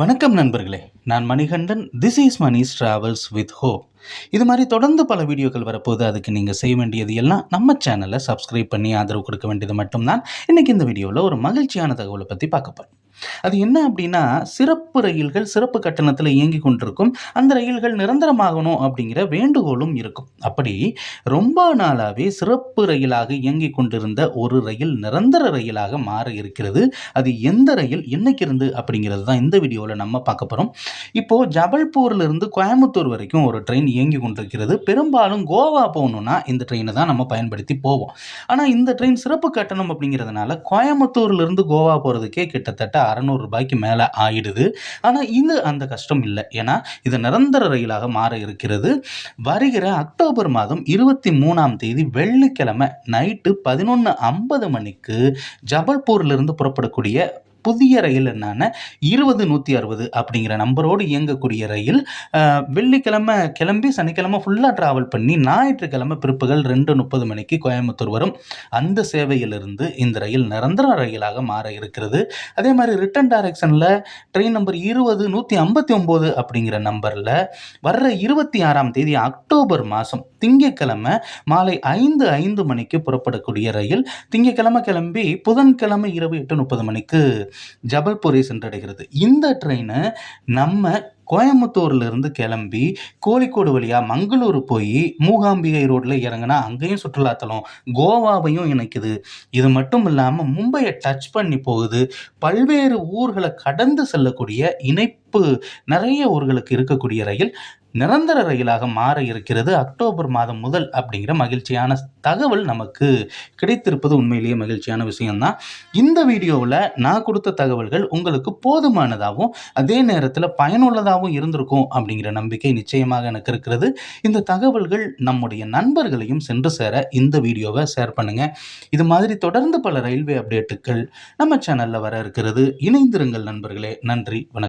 வணக்கம் நண்பர்களே. நான் Manikandan. This is Mani's travels with hope. இது மாதிரி தொடர்ந்து பல வீடியோக்கள் வரப்போது. அதுக்கு நீங்கள் செய்ய வேண்டியது எல்லாம் நம்ம சேனலை சப்ஸ்கிரைப் பண்ணி ஆதரவு கொடுக்க வேண்டியது மட்டும்தான். இன்றைக்கி இந்த வீடியோவில் ஒரு மகிழ்ச்சியான தகவலை பற்றி பார்க்க போகிறோம். அது என்ன அப்படின்னா, சிறப்பு ரயில்கள் சிறப்பு கட்டணத்தில் இயங்கி கொண்டிருக்கும். அந்த ரயில்கள் நிரந்தரமாகணும் அப்படிங்கிற வேண்டுகோளும் இருக்கும். அப்படி ரொம்ப நாளாகவே சிறப்பு ரயிலாக இயங்கி கொண்டிருந்த ஒரு ரயில் நிரந்தர ரயிலாக மாற இருக்கிறது. அது எந்த ரயில், என்னைக்கு இருந்து அப்படிங்கிறது தான் இந்த வீடியோவில் நம்ம பார்க்க போகிறோம். இப்போது ஜபல்பூர்லேருந்து கோயம்புத்தூர் வரைக்கும் ஒரு ட்ரெயின் இயங்கி கொண்டிருக்கிறது. பெரும்பாலும் கோவா போகணுன்னா இந்த ட்ரெயினை தான் நம்ம பயன்படுத்தி போவோம். ஆனால் இந்த ட்ரெயின் சிறப்பு கட்டணம் அப்படிங்கிறதுனால கோயம்புத்தூர்லேருந்து கோவா போகிறதுக்கே கிட்டத்தட்ட ரூ. 600 மேலே ஆயிடுது. ஆனால் இது அந்த கஷ்டம் இல்லை. ஏன்னா இது நிரந்தர ரயிலாக மாற இருக்கிறது. வருகிற அக்டோபர் மாதம் 23ஆம் தேதி வெள்ளிக்கிழமை நைட்டு 11:50 மணிக்கு ஜபல்பூர்லேருந்து புறப்படக்கூடிய புதிய ரயில் என்னான 20-160 அப்படிங்கிற நம்பரோடு இயங்கக்கூடிய ரயில் வெள்ளிக்கிழமை கிளம்பி சனிக்கிழமை ஃபுல்லாக ட்ராவல் பண்ணி ஞாயிற்றுக்கிழமை பிற்பகல் 2:30 மணிக்கு கோயம்புத்தூர் வரும். அந்த சேவையிலிருந்து இந்த ரயில் நிரந்தர ரயிலாக மாற இருக்கிறது. அதே மாதிரி ரிட்டன் டைரக்ஷனில் ட்ரெயின் நம்பர் 20-159 அப்படிங்கிற நம்பரில் வர்ற 26ஆம் தேதி அக்டோபர் மாதம் திங்கட்கிழமை மாலை 5:05 மணிக்கு புறப்படக்கூடிய ரயில் திங்கட்கிழமை கிளம்பி புதன்கிழமை இரவு 8:30 மணிக்கு ஜபல்பூரை சென்றடைகிறது. இந்த ட்ரெயினை நம்ம கோயம்புத்தூர்லேருந்து கிளம்பி கோழிக்கோடு வழியாக மங்களூர் போய் மூகாம்பிகை ரோட்டில் இறங்கினா அங்கேயும் சுற்றுலாத்தலம் கோவாவையும் இணைக்குது. இது மட்டும் இல்லாமல் மும்பையை டச் பண்ணி போகுது. பல்வேறு ஊர்களை கடந்து செல்லக்கூடிய இணைப்பு நிறைய ஊர்களுக்கு இருக்கக்கூடிய ரயில் நிரந்தர ரயிலாக மாற இருக்கிறது அக்டோபர் மாதம் முதல் அப்படிங்கிற மகிழ்ச்சியான தகவல் நமக்கு கிடைத்திருப்பது உண்மையிலேயே மகிழ்ச்சியான விஷயம்தான். இந்த வீடியோவில் நான் கொடுத்த தகவல்கள் உங்களுக்கு போதுமானதாகவும் அதே நேரத்தில் பயனுள்ளதாகவும் இருந்திருக்கும் அப்படிங்கிற நம்பிக்கை நிச்சயமாக எனக்கு இருக்கிறது. இந்த தகவல்கள் நம்முடைய நண்பர்களையும் சென்று சேர இந்த வீடியோவை ஷேர் பண்ணுங்கள். இது மாதிரி தொடர்ந்து பல ரயில்வே அப்டேட்டுகள் நம்ம சேனலில் வர இருக்கிறது. இணைந்திருங்கள் நண்பர்களே. நன்றி, வணக்கம்.